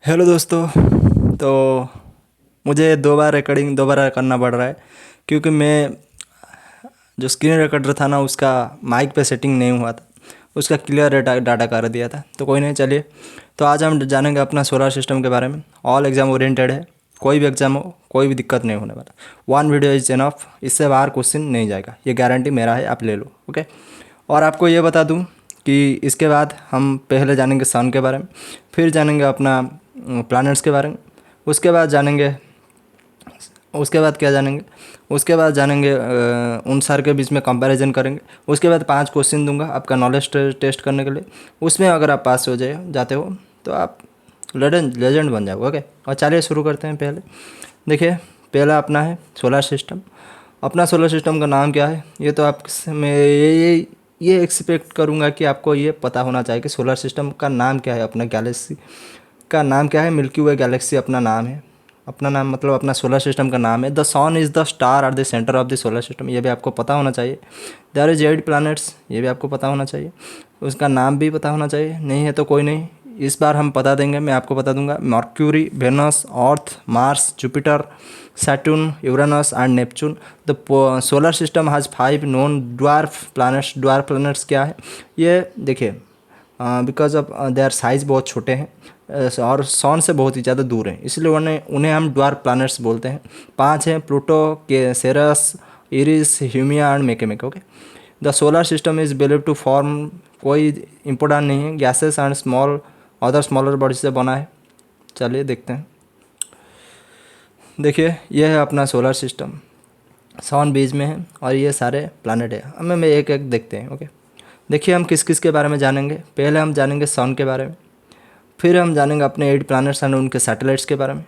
Hello दोस्तों। तो मुझे दो बार रिकॉर्डिंग दोबारा करना पड़ रहा है क्योंकि मैं जो स्क्रीन रिकॉर्डर था ना उसका माइक पे सेटिंग नहीं हुआ था। उसका क्लियर डाटा डाटा कर दिया था। तो कोई नहीं, चलिए। तो आज हम जानेंगे अपना सोलर सिस्टम के बारे में। ऑल एग्ज़ाम ओरिएंटेड है, कोई भी एग्ज़ाम हो कोई भी दिक्कत नहीं होने वाला। वन वीडियो इज एनफ, इससे बाहर क्वेश्चन नहीं जाएगा, ये गारंटी मेरा है, आप ले लो। ओके। और आपको ये बता दूं कि इसके बाद हम पहले जानेंगे सन के बारे में, फिर जानेंगे अपना प्लैनेट्स के बारे में, उसके बाद जानेंगे, उसके बाद क्या जानेंगे, उसके बाद जानेंगे उन सर के बीच में कंपैरिजन करेंगे। उसके बाद 5 क्वेश्चन दूंगा आपका नॉलेज टेस्ट करने के लिए। उसमें अगर आप पास हो जाते हो तो आप लेजेंड बन जाओगे। ओके। और चलिए शुरू करते हैं। पहले देखिए, पहला अपना है सोलर सिस्टम। अपना सोलर सिस्टम का नाम क्या है, ये तो आप मैं ये एक्सपेक्ट करूँगा कि आपको ये पता होना चाहिए कि सोलर सिस्टम का नाम क्या है, अपना गैलेक्सी का नाम क्या है। मिल्की वे गैलेक्सी अपना नाम है। अपना नाम मतलब अपना सोलर सिस्टम का नाम है। The sun is the star at the centre of the solar system, ये भी आपको पता होना चाहिए। देयर इज 8 प्लैनेट्स, ये भी आपको पता होना चाहिए। उसका नाम भी पता होना चाहिए। नहीं है तो कोई नहीं, इस बार हम बता देंगे, मैं आपको बता दूंगा। Mercury, Venus, Earth, Mars, Jupiter, Saturn, Uranus and Neptune. The solar system has 5 non dwarf planets. Dwarf planets क्या है, ये देखिए, बिकॉज ऑफ देयर साइज़ बहुत छोटे हैं और सन से बहुत ही ज़्यादा दूर हैं, इसलिए उन्हें उन्हें हम ड्वार्फ प्लैनेट्स बोलते हैं। 5 हैं, प्लूटो, के Ceres, Eris, Haumea and Makemake. Okay. The solar system is believe to form, कोई इंपॉर्टेंट नहीं है, gases and small other smaller body से बना है। चलिए देखते हैं। देखिए, यह है अपना सोलर सिस्टम। सन बीच में है और ये सारे प्लैनेट है। हमें में एक एक देखते हैं। ओके। देखिए, हम किस किस के बारे में जानेंगे। पहले हम जानेंगे सन के बारे में, फिर हम जानेंगे अपने 8 प्लैनेट्स एंड उनके सैटेलाइट्स के बारे में,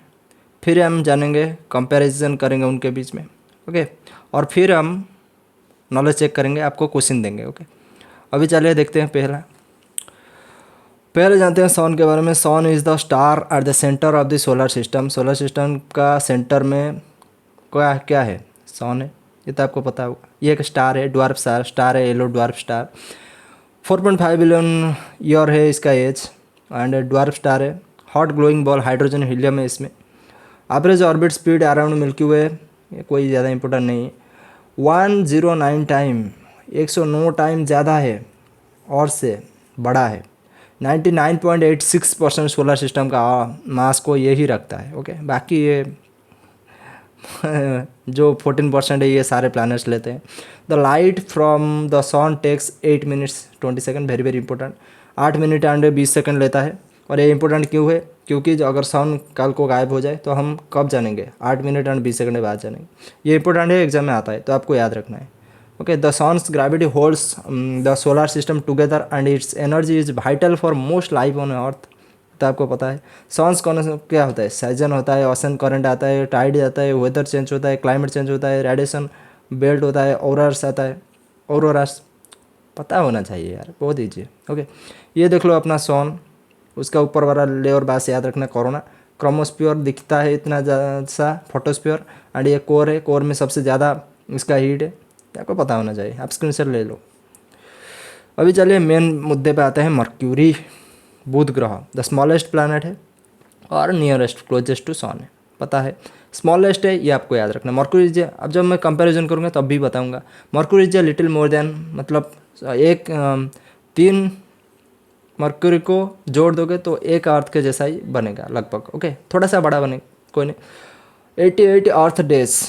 फिर हम जानेंगे, कंपैरिजन करेंगे उनके बीच में। ओके। और फिर हम नॉलेज चेक करेंगे, आपको क्वेश्चन देंगे। ओके। अभी चलिए देखते हैं। पहले जानते हैं सन के बारे में। Sun is the star at the centre of the solar system. Solar system का सेंटर में क्या क्या है, सन है, ये तो आपको पता होगा। ये एक स्टार है, ड्वार्फ स्टार है, yellow dwarf star. 4.5 billion year है इसका एज एंड ड्वार्फ स्टार है। Hot glowing ball, hydrogen helium है इसमें। Average orbit speed around Milky Way, ये कोई ज़्यादा इंपॉर्टेंट नहीं है। 109 टाइम, 109 टाइम ज़्यादा है और से बड़ा है। 99.86% सोलर सिस्टम का मास को यही रखता है। ओके। बाकी ये जो 14% है ये सारे प्लैनेट्स लेते हैं। The light from the sun takes 8 minutes 20 second, very very important. 8 minute and 20 second लेता है। और ये इंपॉर्टेंट क्यों है, क्योंकि जो अगर सन कल को गायब हो जाए तो हम कब जानेंगे, 8 मिनट एंड 20 सेकेंड के बाद जानेंगे। ये इंपॉर्टेंट है, एग्जाम में आता है, तो आपको याद रखना है। Okay. The sun's gravity holds the solar system together and its energy is vital for most life on Earth, तो आपको पता है। सॉन्स कौन क्या होता है, साइजन होता है, ओशन करंट आता है, टाइड आता है, वेदर चेंज होता है, क्लाइमेट चेंज होता है, रेडिएशन बेल्ट होता है, ऑरर्स आता है, ऑरोरास पता होना चाहिए यार, बहुत ईजी है। ओके। ये देख लो अपना सन, उसका ऊपर वाला लेयर बास याद रखना, कोरोना। क्रोमोस्फियर दिखता है इतना सा, फोटोस्फियर एंड ये कोर है, कोर में सबसे ज़्यादा इसका हीट है, आपको पता होना चाहिए, आप स्क्रीनशॉट ले लो। अभी चलिए मेन मुद्दे पे आते हैं। मर्क्यूरी, बुध ग्रह द स्मॉलेस्ट प्लैनेट है और नियरेस्ट क्लोजेस्ट टू सन है, पता है। स्मॉलेस्ट है, ये आपको याद रखना। मर्क्यूरी इज, अब जब मैं कंपैरिजन करूँगा तब भी बताऊँगा। Mercury is little more than, मतलब एक 3 मर्क्यूरी को जोड़ दोगे तो एक अर्थ के जैसा ही बनेगा लगभग। ओके। थोड़ा सा बड़ा बनेगा, कोई नहीं। 88 अर्थ डेज,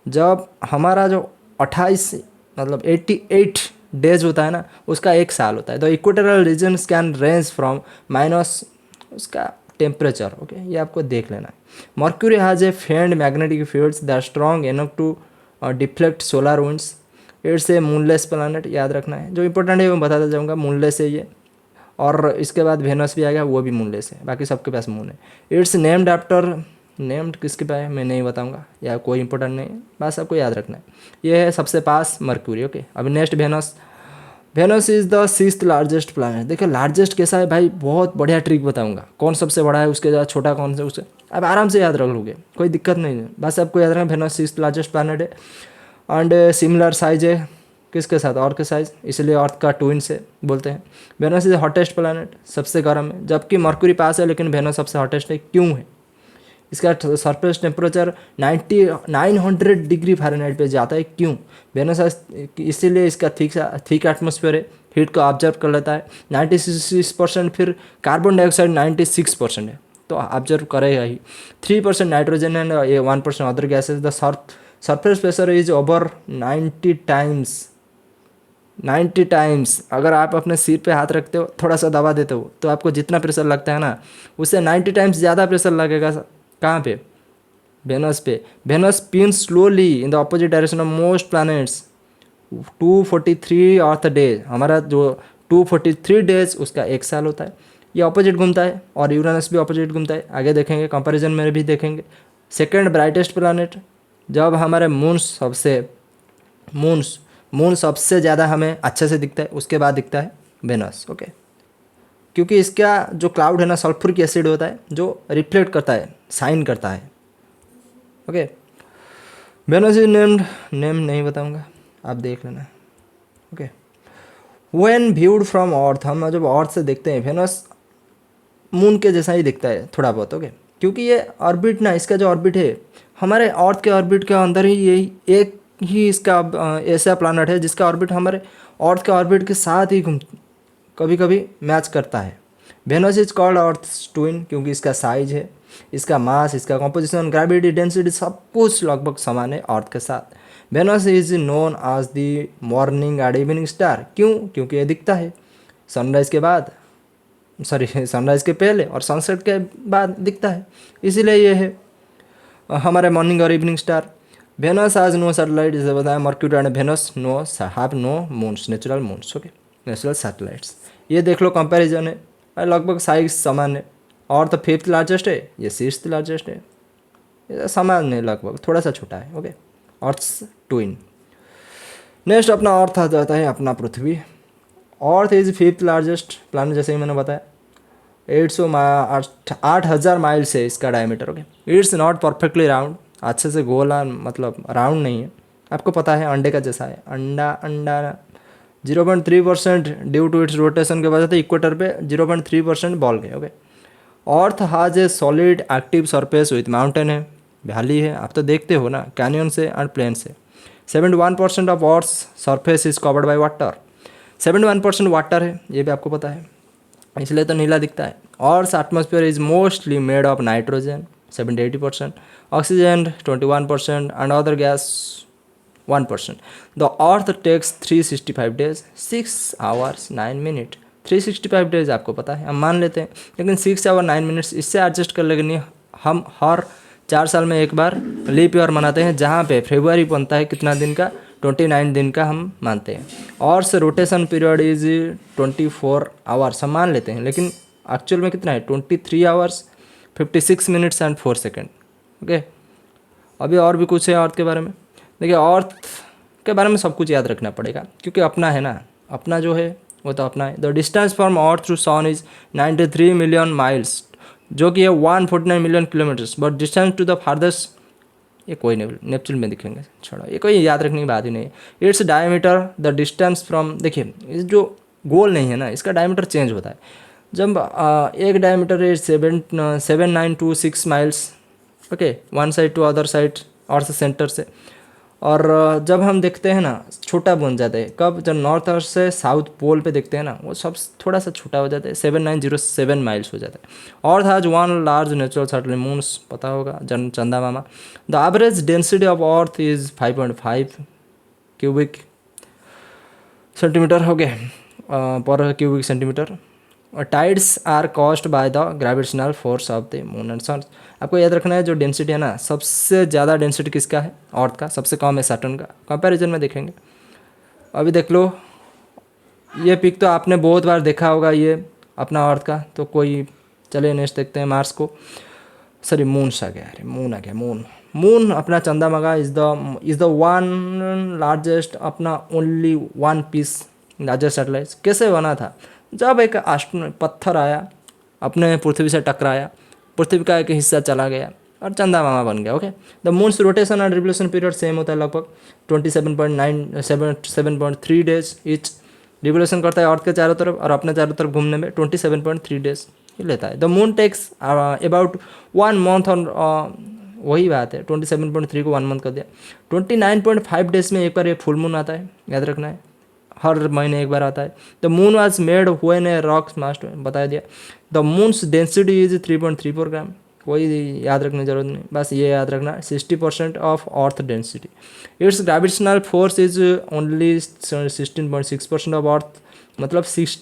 जब हमारा जो 28 मतलब 88 डेज होता है ना, उसका एक साल होता है। तो equatorial region can range from minus उसका टेम्परेचर। ओके। ये आपको देख लेना है। Mercury has a faint magnetic fields that strong enough to deflect solar winds. It's a moonless planet, याद रखना है। जो इंपॉर्टेंट है मैं बताता जाऊँगा, मूनलेस है ये। और इसके बाद वेनस भी आएगा, वो भी मूनलेस है, बाकी सबके पास मून है। इट्स नेम्ड आफ्टर, नेम्ड किसके पास है मैं नहीं बताऊंगा, या कोई इंपॉर्टेंट नहीं है, बस आपको याद रखना है। ये है सबसे पास मर्क्यूरी। ओके। अब next Venus. Venus is the 6th largest planet. देखिए लार्जेस्ट कैसा है भाई, बहुत बढ़िया ट्रिक बताऊंगा, कौन सबसे बड़ा है, उसके बाद छोटा कौन सा, उससे आप आराम से याद रख लोगे, कोई दिक्कत नहीं है। बस आपको याद रखना वेनस 6th लार्जेस्ट प्लैनेट है एंड सिमिलर साइज है किसके साथ, अर्थ के साइज, इसलिए अर्थ का ट्विन से बोलते हैं। वेनस इज हॉटेस्ट प्लैनेट, सबसे गर्म है, जबकि मरकुरी पास है लेकिन वेनस सबसे हॉटेस्ट है। क्यों है? इसका सरफेस टेम्परेचर 900 डिग्री फ़ारेनहाइट पे जाता है। क्यों? वेनस इसीलिए इसका थिक एटमॉस्फेयर है, हीट को ऑब्जर्व कर लेता है। 96%, फिर कार्बन डाइऑक्साइड 96% है, तो ऑब्जर्व करेगा ही। 3% nitrogen and 1% other gases. The surface pressure is over 90 times. अगर आप अपने सिर पे हाथ रखते हो, थोड़ा सा दबा देते हो, तो आपको जितना प्रेशर लगता है ना, उससे 90 टाइम्स ज़्यादा प्रेशर लगेगा। कहाँ पे? वेनस पे। Venus spin slowly in the opposite direction of most planets 243 Earth days. हमारा जो 243 डेज उसका 1 साल होता है, ये अपोजिट घूमता है। और यूरेनस भी अपोजिट घूमता है, आगे देखेंगे, कंपैरिजन में भी देखेंगे। सेकेंड ब्राइटेस्ट प्लैनेट, जब हमारे मून सबसे ज़्यादा हमें अच्छे से दिखता है, उसके बाद दिखता है वेनस। ओके, क्योंकि इसका जो क्लाउड है ना, सल्फ्यूरिक एसिड होता है जो रिफ्लेक्ट करता है, शाइन करता है। ओके, वेनस इज नेम नहीं बताऊंगा, आप देख लेना। ओके, व्हेन व्यूड फ्रॉम अर्थ, हम जब अर्थ से देखते हैं, वेनस मून के जैसा ही दिखता है थोड़ा बहुत। ओके, क्योंकि ये ऑर्बिट ना, इसका जो ऑर्बिट है, हमारे अर्थ के ऑर्बिट के अंदर ही यही एक ही इसका ऐसा प्लैनेट है जिसका ऑर्बिट हमारे अर्थ के ऑर्बिट के साथ ही कभी कभी मैच करता है। Venus is called Earth twin क्योंकि इसका साइज है, इसका मास, इसका कंपोजिशन, ग्रेविटी, डेंसिटी सब कुछ लगभग समान है अर्थ के साथ। Venus is known as the morning and evening star. क्यों? क्योंकि ये दिखता है सनराइज के बाद, सनराइज के पहले और सनसेट के बाद दिखता है, इसीलिए ये है हमारे मॉर्निंग और evening star. Venus has no satellite, जैसे बताया Mercury and Venus have no moons, natural moons. Okay, natural satellites. ये देख लो, कंपैरिजन है, लगभग साइज समान है। अर्थ 5th लार्जेस्ट है, ये 6th लार्जेस्ट है, ये समान है, लगभग थोड़ा सा छोटा है। Okay, earth's twin. नेक्स्ट अपना अर्थ आ जाता है, अपना पृथ्वी। Earth is 5th largest planet, जैसे ही मैंने बताया। 8,000 माइल्स है इसका diameter. Okay, it's not perfectly round, अच्छे से गोला मतलब राउंड नहीं है, आपको पता है अंडे का जैसा है। अंडा 0.3% ड्यू टू इट्स रोटेशन के वजह से इक्वेटर पे 0.3% बॉल गए। Okay, earth has a solid active surface with mountain है, वैली है, आप तो देखते हो ना, कैनियन से एंड प्लेन से। 71% of earth surface is covered by water. 71% water है, ये भी आपको पता है, इसलिए तो नीला दिखता है। Earth atmosphere is mostly made of nitrogen 70-80%, oxygen 21% and other gas 1%. The earth takes 365 days 6 hours 9 minutes. 365 days आपको पता है, हम मान लेते हैं, लेकिन 6 आवर 9 मिनट्स इससे एडजस्ट कर लेंगे। नहीं, हम हर 4 साल में एक बार लीप ईयर मनाते हैं, जहाँ पे फरवरी बनता है कितना दिन का, 29 दिन का हम मानते हैं। और से रोटेशन पीरियड इज 24 आवर्स हम मान लेते हैं, लेकिन एक्चुअल में कितना है 23 hours 56 minutes and 4 second. Okay, अभी और भी कुछ है अर्थ के बारे में। देखिए, अर्थ के बारे में सब कुछ याद रखना पड़ेगा, क्योंकि अपना है ना, अपना जो है वो तो अपना है। The distance from Earth to sun is 93 million miles, जो कि है 149 million kilometres. But distance to the farthest, ये कोई नहीं, नेपच्यून में दिखेंगे, छोड़ो, ये कोई याद रखने की बात ही नहीं है। Its diameter, the distance from, देखिए इस जो गोल नहीं है ना, इसका डायमीटर चेंज होता है। जब एक डायमीटर है 7926 miles, okay, one side to other side, Earth से सेंटर से। और जब हम देखते हैं ना, छोटा बन जाता है कब, जब नॉर्थ अर्थ से साउथ पोल पे देखते हैं ना, वो सब थोड़ा सा छोटा हो जाता है, 7907 माइल्स हो जाता है। Earth has one large natural satellite, moons पता होगा, चंदा मामा। The average density of Earth is 5.5 cubic centimetre, हो गए पर cubic centimetre. Tides are caused by the gravitational force of the moon and sun. आपको याद रखना है, जो डेंसिटी है ना, सबसे ज़्यादा डेंसिटी किसका है, अर्थ का, सबसे कम है सैटर्न का। कंपैरिजन में देखेंगे, अभी देख लो, ये पिक तो आपने बहुत बार देखा होगा, ये अपना अर्थ का। तो कोई, चलिए नेक्स्ट देखते हैं मार्स को, सॉरी मून्स आ गया, अरे मून आ गया, मून अपना चंद्रमा इज़ द वन लार्जेस्ट, अपना only one piece largest satellite. कैसे बना था, जब एक पत्थर आया अपने पृथ्वी से टकराया, पृथ्वी का एक हिस्सा चला गया, और चंदा मामा बन गया। Okay, the moons rotation and revolution period same होता है लगभग 27.3 डेज ईच। रिवोल्यूशन करता है अर्थ के चारों तरफ और अपने चारों तरफ घूमने में 27.3 डेज ही लेता है। The moon takes about 1 month और वही बात है 27.3 को 1 मंथ कर दिया। 29.5 डेज में एक बार ये फुल मून आता है, याद रखना है, हर महीने एक बार आता है। The moon was made when a rock massed, बता दिया। The moon's density is 3.34 gram, कोई याद रखने की जरूरत नहीं, बस ये याद रखना 60% of earth density. It's gravitational force is only 16.6% of earth, मतलब 6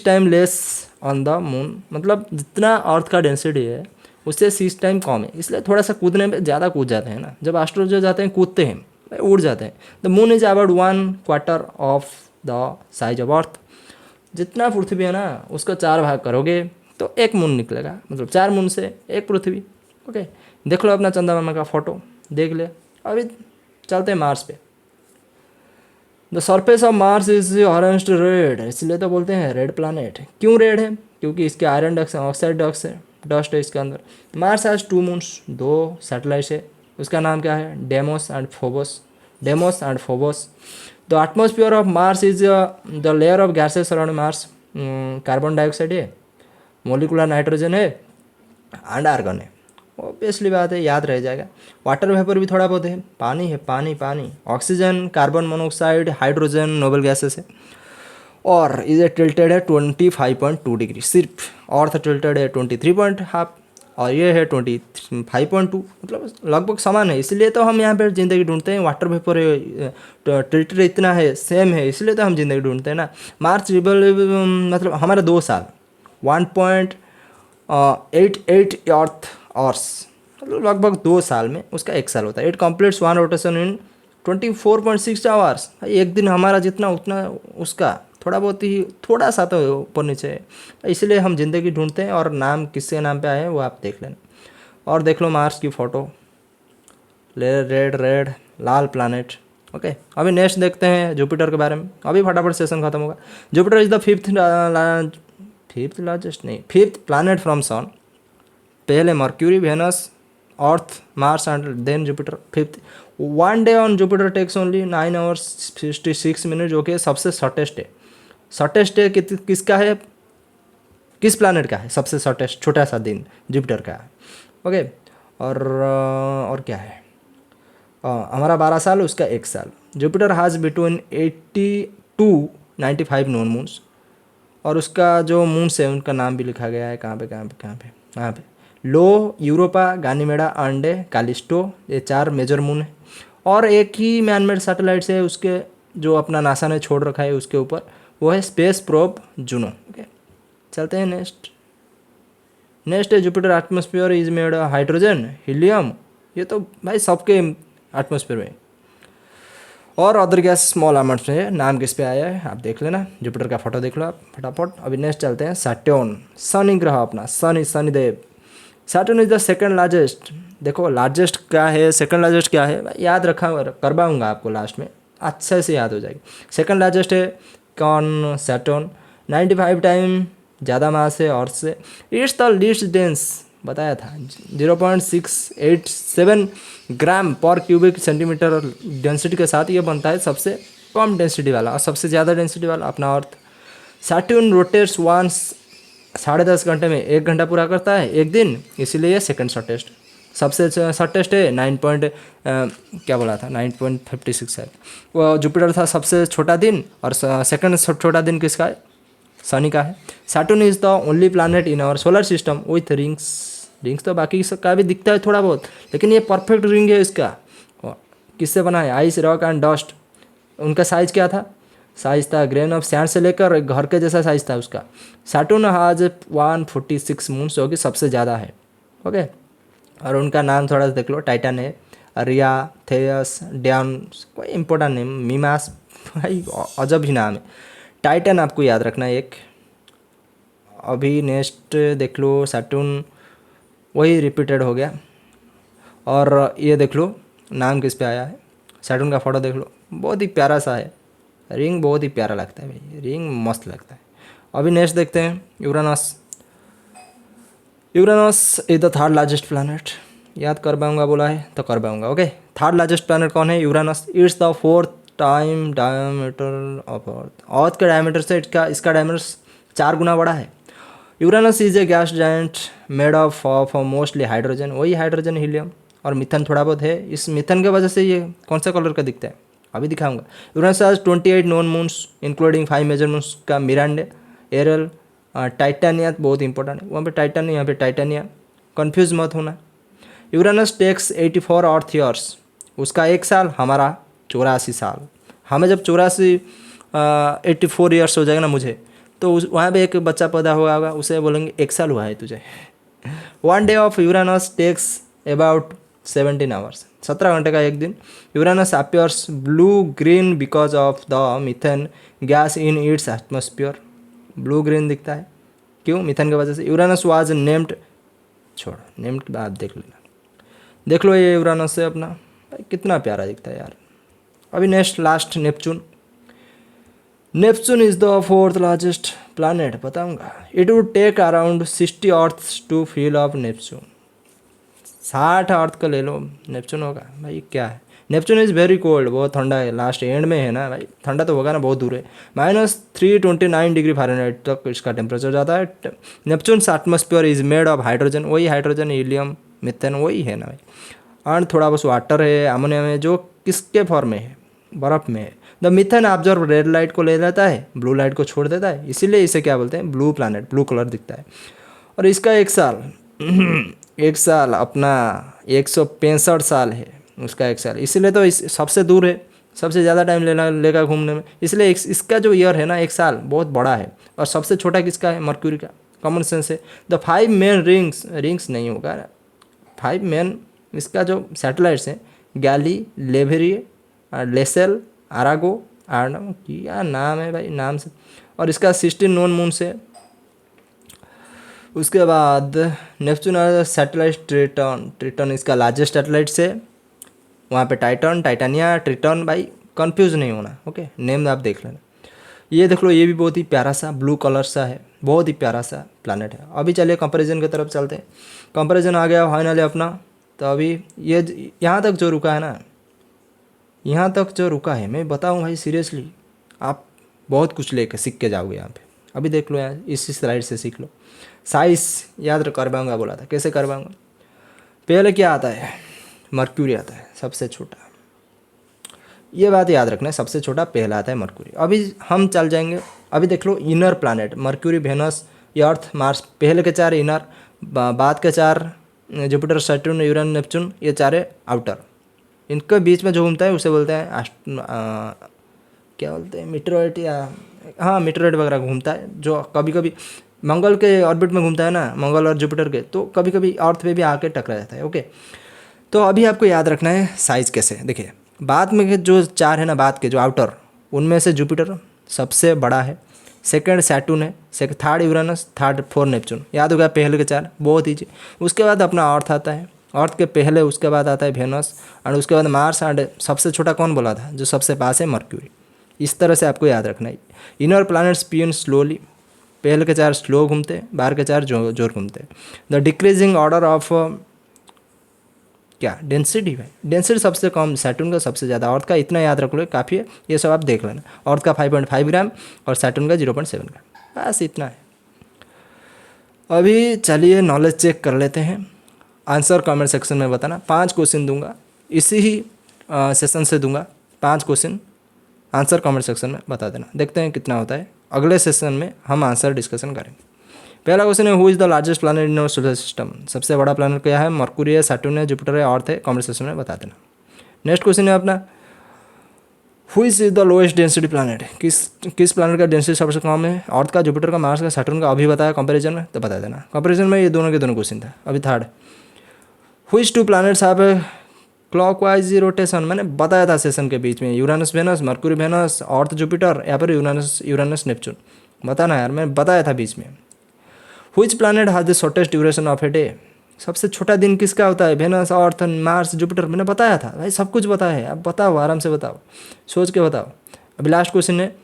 time less on the moon, मतलब जितना अर्थ का डेंसिटी है उससे 6 टाइम कम है, इसलिए थोड़ा सा कूदने में ज़्यादा कूद जाते हैं ना, जब एस्ट्रोनॉट जाते हैं कूदते हैं, उड़ जाते हैं। The moon is about 1/4 of the size of earth, जितना पृथ्वी है ना उसको 4 भाग करोगे तो 1 मून निकलेगा, मतलब 4 मून से 1 पृथ्वी। ओके, देख लो अपना चंदा मामा का फोटो, देख ले। अभी चलते हैं मार्स पे। The surface of Mars is orange red, इसलिए तो बोलते हैं रेड प्लानट। क्यों रेड है? क्योंकि इसके आयरन ऑक्साइड डस्ट है इसके अंदर। मार्स हैज 2 मून्स, 2 सैटेलाइट्स है। उसका नाम क्या है? Demos and Phobos. The atmosphere of Mars is the layer of gases around Mars. Carbon dioxide है, मोलिकुलर नाइट्रोजन है एंड आर्गन है। ऑब्वियसली बात है, याद रह जाएगा। वाटर वेपर भी थोड़ा बहुत है, पानी है, पानी। Oxygen, carbon monoxide, hydrogen noble gases है। और इज टिल्टेड है 25.2 डिग्री, सिर्फ अर्थ टिल्टेड है 23.5 और ये है 25.2, मतलब लगभग समान है। इसलिए तो हम यहाँ पर ज़िंदगी ढूंढते हैं। वाटर वेपर टिल्टेड इतना है, सेम है, इसलिए तो हम ज़िंदगी ढूंढते हैं ना। मार्च मतलब हमारे 2 साल 1.88 अर्थ आवर्स, मतलब लगभग 2 साल में उसका 1 साल होता है। It completes 1 rotation in 24.6 hours. एक दिन हमारा जितना उतना उसका थोड़ा बहुत ही, थोड़ा सा तो ऊपर नीचे है, इसलिए हम ज़िंदगी ढूंढते हैं। और नाम किसके नाम पे आए हैं वो आप देख लेना। और देख लो मार्स की फ़ोटो, रेड लाल प्लानट। ओके, अभी नेक्स्ट देखते हैं जुपिटर के बारे में। अभी फटाफट सेशन खत्म होगा। Jupiter is the fifth planet from sun. पहले Mercury, Venus, Earth, Mars and then Jupiter fifth. 1 day on Jupiter takes only 9 hours 56 minute, जो कि सबसे शॉर्टेस्ट है। शॉर्टेस्ट डे किसका है, किस प्लानट का है? सबसे शॉर्टेस्ट छोटा सा दिन जुपिटर का है। ओके, और क्या है? हमारा 12 साल, उसका 1 साल। Jupiter has between 80 to 95 non moons. और उसका जो मून्स है उनका नाम भी लिखा गया है, कहाँ पे लो, यूरोपा, गानीमेडा, एंड कालिस्टो, ये 4 मेजर मून है। और एक ही मैनमेड सैटेलाइट्स है उसके, जो अपना नासा ने छोड़ रखा है उसके ऊपर, वो है स्पेस प्रोब जूनो। ओके, चलते हैं नेक्स्ट है Jupiter atmosphere is made hydrogen, helium, ये तो भाई सबके एटमॉस्फेयर में। और अदर गैस स्मॉल अमाउंट्स में है। नाम किस पे आया है आप देख लेना, जुपिटर का फोटो देख लो आप फटाफट। अभी नेक्स्ट चलते हैं सैटर्न, शनि ग्रह अपना, Shanidev. Saturn is the second largest. देखो लार्जेस्ट क्या है, सेकंड लार्जेस्ट क्या है, याद रखा करवाऊंगा आपको लास्ट में, अच्छे से याद हो जाएगी। सेकंड लार्जेस्ट है कौन? सैटर्न। 95 टाइम ज़्यादा मास है अर्थ से। इट्स द लीस्ट डेंस, बताया था 0.687 ग्राम पर क्यूबिक सेंटीमीटर डेंसिटी के साथ ये बनता है सबसे कम डेंसिटी वाला और सबसे ज़्यादा डेंसिटी वाला अपना अर्थ। सैटर्न रोटेट्स वंस, 10.5 घंटे में 1 घंटा पूरा करता है एक दिन, इसीलिए ये सेकंड शॉर्टेस्ट। सबसे शॉर्टेस्ट है 9.56 है। वो जुपिटर था सबसे छोटा दिन, और सेकंड छोटा दिन किसका है? शनि का है। Saturn is the only planet in our solar system with rings तो बाकी सबका भी दिखता है थोड़ा बहुत, लेकिन ये परफेक्ट रिंग है इसका। किससे बना है? Ice, rock and dust. उनका साइज क्या था? साइज था ग्रेन ऑफ सैंड से लेकर घर के जैसा साइज था उसका। सैटर्न हैज 146 मून्स, जो कि सबसे ज़्यादा है। ओके, और उनका नाम थोड़ा सा देख लो, टाइटन है, रिया, थेयस, डैन, कोई इंपॉर्टेंट नेम, मीमास, भाई अजब ही नाम है। टाइटन आपको याद रखना है एक। अभी नेक्स्ट देख लो सैटर्न, वही रिपीटेड हो गया। और ये देख लो नाम किस पे आया है, सैटर्न का फोटो देख लो, बहुत ही प्यारा सा है। रिंग बहुत ही प्यारा लगता है भाई, रिंग मस्त लगता है। अभी नेक्स्ट देखते हैं Uranus. Uranus is the third largest planet. याद कर पाऊंगा बोला है तो कर पाऊंगा। ओके, थर्ड लार्जेस्ट प्लानट कौन है? Uranus. It's the fourth time diameter of Earth. Earth के डायमीटर से इसका डायमीटर 4 गुना बड़ा है। Uranus is a gas giant made of mostly hydrogen. वही हाइड्रोजन, हीलियम और मिथन थोड़ा बहुत है। इस मिथन के वजह से ये कौन सा कलर का दिखता है अभी दिखाऊंगा। Uranus has 28 known moons including 5 major moons का मिरांडे, एरल, टाइटानिया बहुत इंपॉर्टेंट है। वहाँ पे टाइटानिया, यहाँ पे टाइटानिया, कन्फ्यूज मत होना। यूरेनस टेक्स 84 अर्थ ईयर्स। उसका एक साल, हमारा 84 साल। हमें जब 84 ईयर्स हो जाएगा ना मुझे, तो वहाँ पे एक बच्चा पैदा हुआ होगा, उसे बोलेंगे 1 साल हुआ है तुझे। 1 day of Uranus takes about 17 hours. 17 घंटे का एक दिन। Uranus appears blue green because of the methane gas in its atmosphere. Blue green दिखता है क्यों? मीथेन की वजह से। यूरेनस वाज नेम्ड, छोड़ नेम्ड की बात देख लेना, देख लो ये यूरेनस है अपना। भाई कितना प्यारा दिखता है यार। अभी next last Neptune. Neptune is the fourth largest planet, बताऊंगा। It would take around 60 Earths to fill of Neptune. 60 Earth का ले लो, नेपच्यून होगा। भाई क्या है? नेपच्यून इज़ वेरी कोल्ड, बहुत ठंडा है, लास्ट एंड में है ना भाई, ठंडा तो होगा ना, बहुत दूर है। -329 डिग्री फ़ारेनहाइट तक इसका टेम्परेचर जाता है। Neptune atmosphere is made of hydrogen. वही हाइड्रोजन, हीलियम, मिथेन वही है ना भाई। और थोड़ा बहुत वाटर है, अमोनिया में, जो किसके फॉर्म में है? बर्फ़ में है। The methane observe red light को ले लेता है, ब्लू लाइट को छोड़ देता है, इसीलिए इसे क्या बोलते हैं? ब्लू प्लानट, ब्लू कलर दिखता है। और इसका एक साल एक साल अपना 165 साल है उसका एक साल, इसीलिए तो इस सबसे दूर है, सबसे ज़्यादा टाइम लेगा घूमने में, इसलिए इसका जो ईयर है ना, एक साल बहुत बड़ा है। और सबसे छोटा किसका है? मर्क्यूरी का। कॉमन सेंस है। द 5 मेन रिंग्स नहीं होगा, 5 मेन इसका जो सैटेलाइट्स हैं, गैली, लेवेरिए, लेसेल, अरागो, आर्नम, क्या नाम है भाई, नाम से। और इसका 16 नोन मून्स है। उसके बाद नेपच्यून सैटेलाइट ट्रिटन इसका लार्जेस्ट सैटेलाइट है। वहाँ पे टाइटन, टाइटानिया, ट्रिटन, भाई कंफ्यूज नहीं होना। ओके, नेम आप देख लेना। ये देख लो, ये भी बहुत ही प्यारा सा ब्लू कलर सा है, बहुत ही प्यारा सा प्लानट है। अभी चलिए कंपैरिजन की तरफ चलते हैं। कंपैरिजन आ गया फाइनली अपना। तो अभी ये यहाँ तक जो रुका है ना, यहाँ तक जो रुका है, मैं बताऊँ भाई सीरियसली, आप बहुत कुछ लेकर सीख के जाओगे यहाँ पे। अभी देख लो यार, इसी स्लाइड से सीख लो। साइज याद कर पाऊँगा बोला था, कैसे कर पाऊँगा? पहले क्या आता है? मर्क्यूरी आता है सबसे छोटा, ये बात याद रखना है, सबसे छोटा पहला आता है मर्क्यूरी। अभी हम चल जाएंगे, अभी देख लो inner planet, mercury, Venus, Earth, Mars, पहले के 4 इनर, बाद के 4 जुपिटर, सैटर्न, यूरेनस, नेपच्यून, ये 4 आउटर। इनके बीच में जो घूमता है उसे बोलते हैं क्या बोलते हैं, मीटरॉइड, या हाँ मीटरॉइड वगैरह घूमता है, जो कभी कभी मंगल के ऑर्बिट में घूमता है ना, मंगल और जुपिटर के, तो कभी कभी अर्थ पे भी आके टकरा जाता है। ओके, तो अभी आपको याद रखना है साइज़ कैसे। देखिए, बाद में जो 4 है ना, बाद के जो आउटर, उनमें से जुपिटर सबसे बड़ा है, सेकंड सैटर्न है, थर्ड यूरेनस, थर्ड 4 नेपच्यून। याद होगा पहले के 4, बहुत ईजी। उसके बाद अपना अर्थ आता है, अर्थ के पहले उसके बाद आता है वेनस, और उसके बाद मार्स, एंड सबसे छोटा कौन बोला था? जो सबसे पास है, मर्क्यूरी। इस तरह से आपको याद रखना है। इनर प्लैनेट्स स्पिन स्लोली, पहले के 4 स्लो घूमते हैं, बाहर के 4 जोर घूमते हैं। द डिक्रीजिंग ऑर्डर ऑफ क्या? डेंसिटी। भाई डेंसिटी सबसे कम सैटर्न का, सबसे ज़्यादा अर्थ का, इतना याद रख लो, काफ़ी है, ये सब आप देख लेना। अर्थ का 5.5 ग्राम और सैटर्न का 0.7 ग्राम, बस इतना है। अभी चलिए नॉलेज चेक कर लेते हैं। आंसर कमेंट सेक्शन में बताना। 5 क्वेश्चन दूंगा, इसी ही सेशन से दूंगा 5 क्वेश्चन, आंसर कमेंट सेक्शन में बता देना। देखते हैं कितना होता है, अगले सेशन में हम आंसर डिस्कशन करेंगे। पहला क्वेश्चन है, who is the largest planet in our solar system? सबसे बड़ा प्लैनेट क्या है? मर्क्यूरी है, सैटर्न है, जुपिटर है, अर्थ है। कमेंट सेक्शन में बता देना। नेक्स्ट क्वेश्चन है अपना, who is the lowest density planet? किस प्लैनेट का डेंसिटी सबसे कम है? अर्थ का, जुपिटर का, मार्स का, सैटर्न का। अभी बताया कंपैरिजन में, तो बता देना। कंपैरिजन में ये दोनों के दोनों क्वेश्चन था। अभी third, which 2 planets have clockwise rotation? मैंने बताया था सेशन के बीच में, यूरेनस वेनस, मर्क्यूरी वेनस, अर्थ जुपिटर, या फिर यूरेनस नेपच्यून। बताना यार, मैंने बताया था बीच में। Which planet has the shortest duration of a day? सबसे छोटा दिन किसका होता है? Venus, Earth, Mars, Jupiter. मैंने बताया था भाई, सब कुछ बताया है। अब बताओ, आराम से बताओ, सोच के बताओ। अभी लास्ट क्वेश्चन है,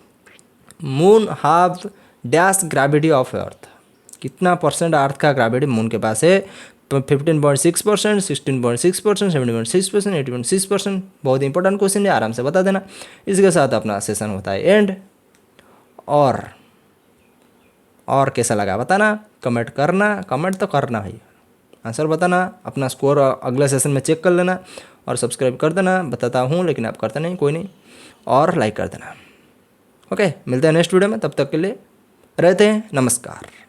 moon have dash gravity of earth? कितना परसेंट अर्थ का ग्रेविटी मून के पास है? 15.6%, 16.6%, 17.6%, 80.6%। बहुत इंपॉर्टेंट क्वेश्चन है, आराम से बता देना। इसके साथ अपना सेशन होता है एंड। और कैसा लगा बताना, कमेंट करना, कमेंट तो करना भाई, आंसर बताना। अपना स्कोर अगले सेशन में चेक कर लेना और सब्सक्राइब कर देना। बताता हूँ लेकिन आप करते नहीं, कोई नहीं। और लाइक कर देना। ओके, मिलते हैं नेक्स्ट वीडियो में, तब तक के लिए रहते हैं, नमस्कार।